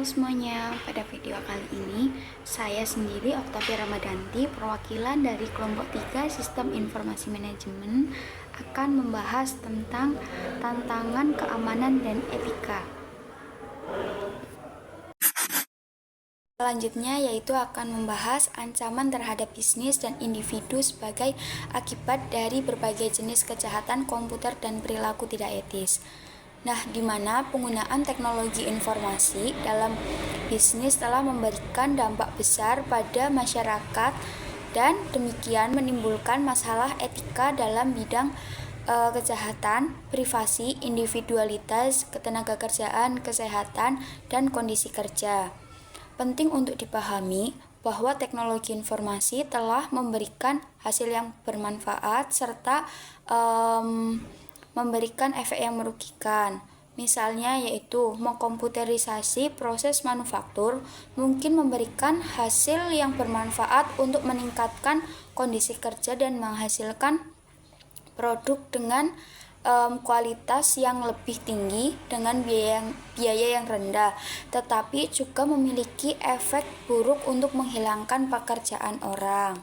semuanya, pada video kali ini saya sendiri Oktavia Ramadanti, perwakilan dari kelompok 3 Sistem Informasi Manajemen, akan membahas tentang tantangan keamanan dan etika. Selanjutnya yaitu akan membahas ancaman terhadap bisnis dan individu sebagai akibat dari berbagai jenis kejahatan komputer dan perilaku tidak etis. Nah, di mana penggunaan teknologi informasi dalam bisnis telah memberikan dampak besar pada masyarakat dan demikian menimbulkan masalah etika dalam bidang kejahatan, privasi, individualitas, ketenagakerjaan, kesehatan, dan kondisi kerja. Penting untuk dipahami bahwa teknologi informasi telah memberikan hasil yang bermanfaat serta memberikan efek yang merugikan. Misalnya yaitu mengkomputerisasi proses manufaktur mungkin memberikan hasil yang bermanfaat untuk meningkatkan kondisi kerja dan menghasilkan produk dengan kualitas yang lebih tinggi dengan biaya yang rendah, tetapi juga memiliki efek buruk untuk menghilangkan pekerjaan orang.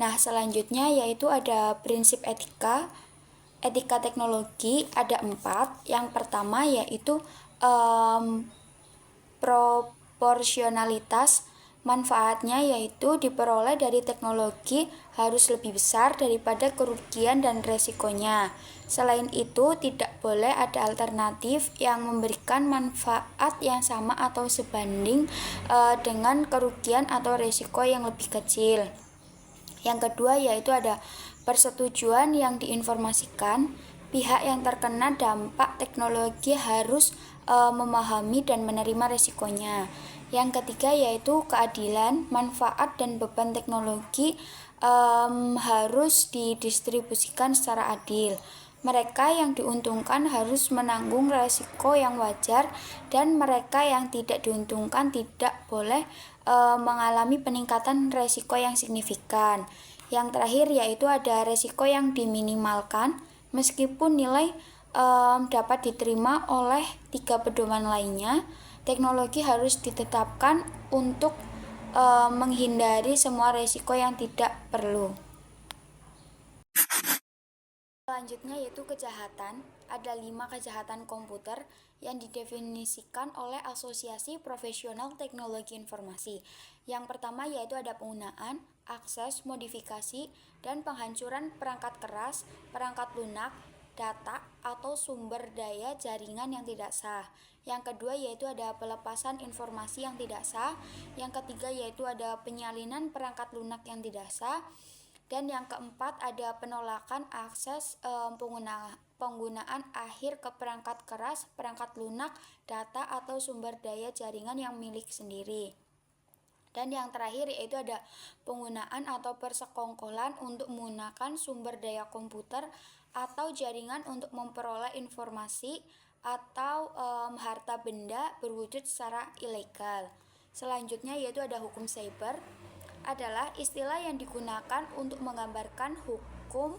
Nah, selanjutnya yaitu ada prinsip etika. Etika teknologi ada 4. Yang pertama yaitu proporsionalitas. Manfaatnya yaitu diperoleh dari teknologi harus lebih besar daripada kerugian dan resikonya. Selain itu, tidak boleh ada alternatif yang memberikan manfaat yang sama atau sebanding dengan kerugian atau resiko yang lebih kecil. Yang kedua yaitu ada persetujuan yang diinformasikan. Pihak yang terkena dampak teknologi harus memahami dan menerima resikonya. Yang ketiga yaitu keadilan. Manfaat dan beban teknologi harus didistribusikan secara adil. Mereka yang diuntungkan harus menanggung resiko yang wajar dan mereka yang tidak diuntungkan tidak boleh mengalami peningkatan resiko yang signifikan. Yang terakhir yaitu ada resiko yang diminimalkan meskipun nilai dapat diterima oleh 3 pedoman lainnya. Teknologi harus ditetapkan untuk menghindari semua resiko yang tidak perlu. Selanjutnya yaitu kejahatan. Ada 5 kejahatan komputer yang didefinisikan oleh Asosiasi Profesional Teknologi Informasi. Yang pertama yaitu ada penggunaan, akses, modifikasi, dan penghancuran perangkat keras, perangkat lunak, data, atau sumber daya jaringan yang tidak sah. Yang kedua yaitu ada pelepasan informasi yang tidak sah. Yang ketiga yaitu ada penyalinan perangkat lunak yang tidak sah. Dan yang keempat ada penolakan akses penggunaan akhir ke perangkat keras, perangkat lunak, data atau sumber daya jaringan yang milik sendiri. Dan yang terakhir yaitu ada penggunaan atau persekongkolan untuk menggunakan sumber daya komputer atau jaringan untuk memperoleh informasi atau harta benda berwujud secara ilegal. Selanjutnya yaitu ada hukum cyber. Adalah istilah yang digunakan untuk menggambarkan hukum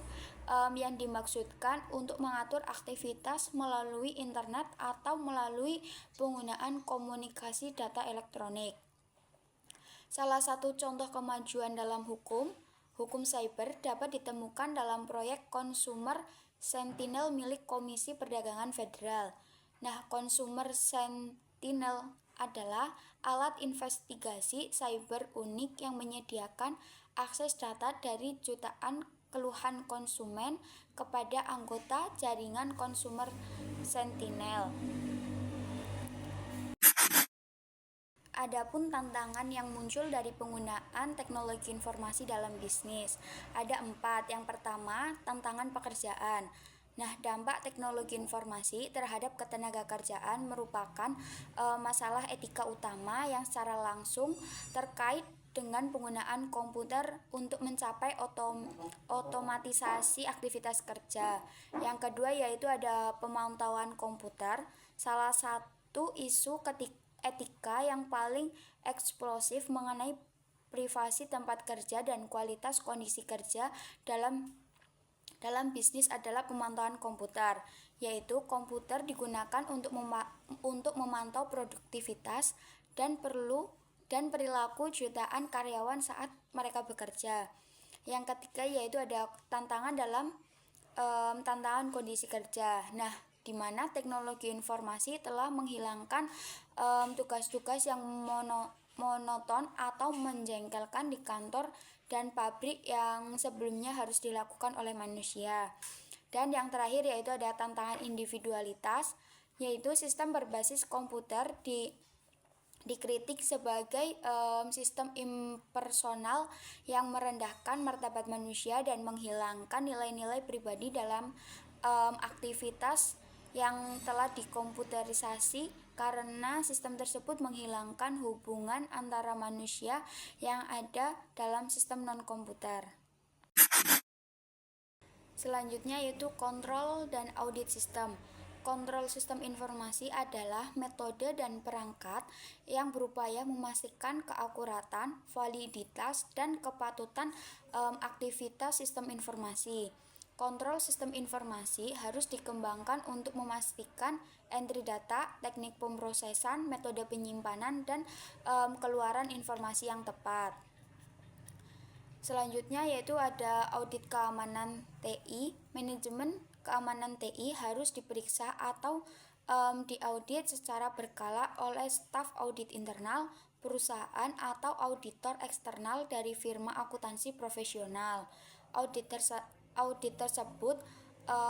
yang dimaksudkan untuk mengatur aktivitas melalui internet atau melalui penggunaan komunikasi data elektronik. Salah satu contoh kemajuan dalam hukum cyber dapat ditemukan dalam proyek Consumer Sentinel milik Komisi Perdagangan Federal. Nah, Consumer Sentinel adalah alat investigasi cyber unik yang menyediakan akses data dari jutaan keluhan konsumen kepada anggota jaringan Consumer Sentinel. Adapun tantangan yang muncul dari penggunaan teknologi informasi dalam bisnis ada 4. Yang pertama, tantangan pekerjaan. Nah, dampak teknologi informasi terhadap ketenagakerjaan merupakan masalah etika utama yang secara langsung terkait dengan penggunaan komputer untuk mencapai otomatisasi aktivitas kerja. Yang kedua yaitu ada pemantauan komputer. Salah satu isu etika yang paling eksplosif mengenai privasi tempat kerja dan kualitas kondisi kerja dalam bisnis adalah pemantauan komputer, yaitu komputer digunakan untuk memantau produktivitas dan perilaku jutaan karyawan saat mereka bekerja. Yang ketiga yaitu ada tantangan dalam tantangan kondisi kerja. Nah, di mana teknologi informasi telah menghilangkan tugas-tugas yang monoton atau menjengkelkan di kantor dan pabrik yang sebelumnya harus dilakukan oleh manusia. Dan yang terakhir yaitu ada tantangan individualitas, yaitu sistem berbasis komputer dikritik sebagai sistem impersonal yang merendahkan martabat manusia dan menghilangkan nilai-nilai pribadi dalam aktivitas yang telah dikomputerisasi, karena sistem tersebut menghilangkan hubungan antara manusia yang ada dalam sistem non-komputer. Selanjutnya yaitu kontrol dan audit sistem. Kontrol sistem informasi adalah metode dan perangkat yang berupaya memastikan keakuratan, validitas, dan kepatutan aktivitas sistem informasi. Kontrol sistem informasi harus dikembangkan untuk memastikan entry data, teknik pemrosesan, metode penyimpanan, dan keluaran informasi yang tepat. Selanjutnya yaitu ada audit keamanan TI. Manajemen keamanan TI harus diperiksa atau diaudit secara berkala oleh staf audit internal, perusahaan, atau auditor eksternal dari firma akuntansi profesional. Audit tersebut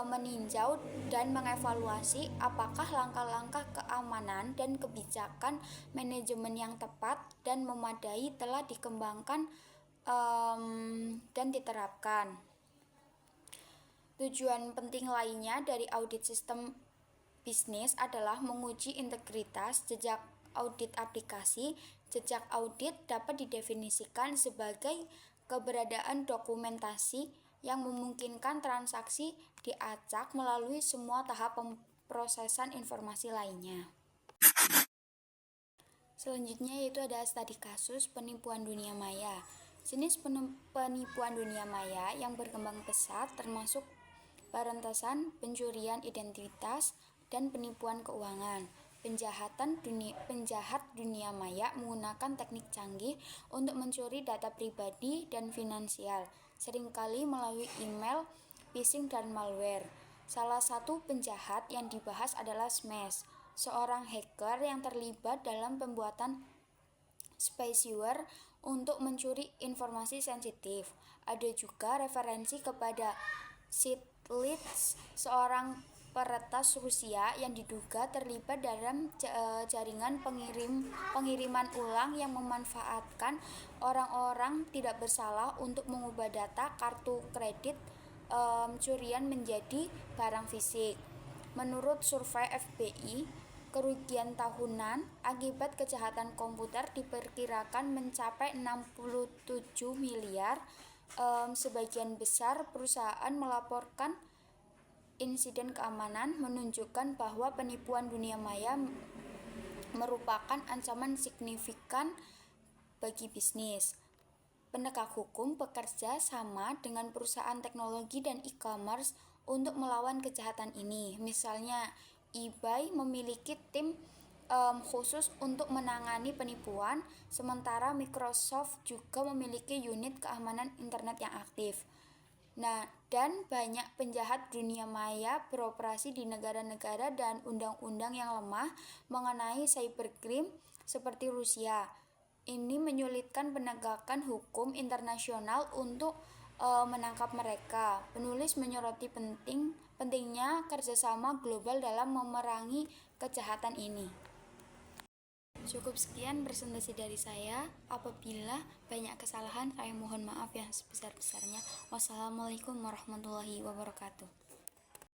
meninjau dan mengevaluasi apakah langkah-langkah keamanan dan kebijakan manajemen yang tepat dan memadai telah dikembangkan dan diterapkan. Tujuan penting lainnya dari audit sistem bisnis adalah menguji integritas jejak audit aplikasi. Jejak audit dapat didefinisikan sebagai keberadaan dokumentasi yang memungkinkan transaksi diacak melalui semua tahap pemrosesan informasi lainnya. Selanjutnya yaitu ada studi kasus penipuan dunia maya. Jenis penipuan dunia maya yang berkembang pesat termasuk peretasan, pencurian identitas, dan penipuan keuangan. Penjahat dunia maya menggunakan teknik canggih untuk mencuri data pribadi dan finansial, seringkali melalui email, phishing, dan malware. Salah satu penjahat yang dibahas adalah Smash, seorang hacker yang terlibat dalam pembuatan spyware untuk mencuri informasi sensitif. Ada juga referensi kepada Stiglitz, seorang peretas Rusia yang diduga terlibat dalam jaringan pengiriman ulang yang memanfaatkan orang-orang tidak bersalah untuk mengubah data kartu kredit curian menjadi barang fisik. Menurut survei FBI, kerugian tahunan akibat kejahatan komputer diperkirakan mencapai 67 miliar. Sebagian besar perusahaan melaporkan insiden keamanan, menunjukkan bahwa penipuan dunia maya merupakan ancaman signifikan bagi bisnis. Penegak hukum bekerja sama dengan perusahaan teknologi dan e-commerce untuk melawan kejahatan ini. Misalnya, eBay memiliki tim khusus untuk menangani penipuan, sementara Microsoft juga memiliki unit keamanan internet yang aktif. Nah, dan banyak penjahat dunia maya beroperasi di negara-negara dan undang-undang yang lemah mengenai cybercrime seperti Rusia. Ini menyulitkan penegakan hukum internasional untuk menangkap mereka. Penulis menyoroti pentingnya kerjasama global dalam memerangi kejahatan ini. Cukup sekian presentasi dari saya. Apabila banyak kesalahan, saya mohon maaf yang sebesar-besarnya. Wassalamualaikum warahmatullahi wabarakatuh.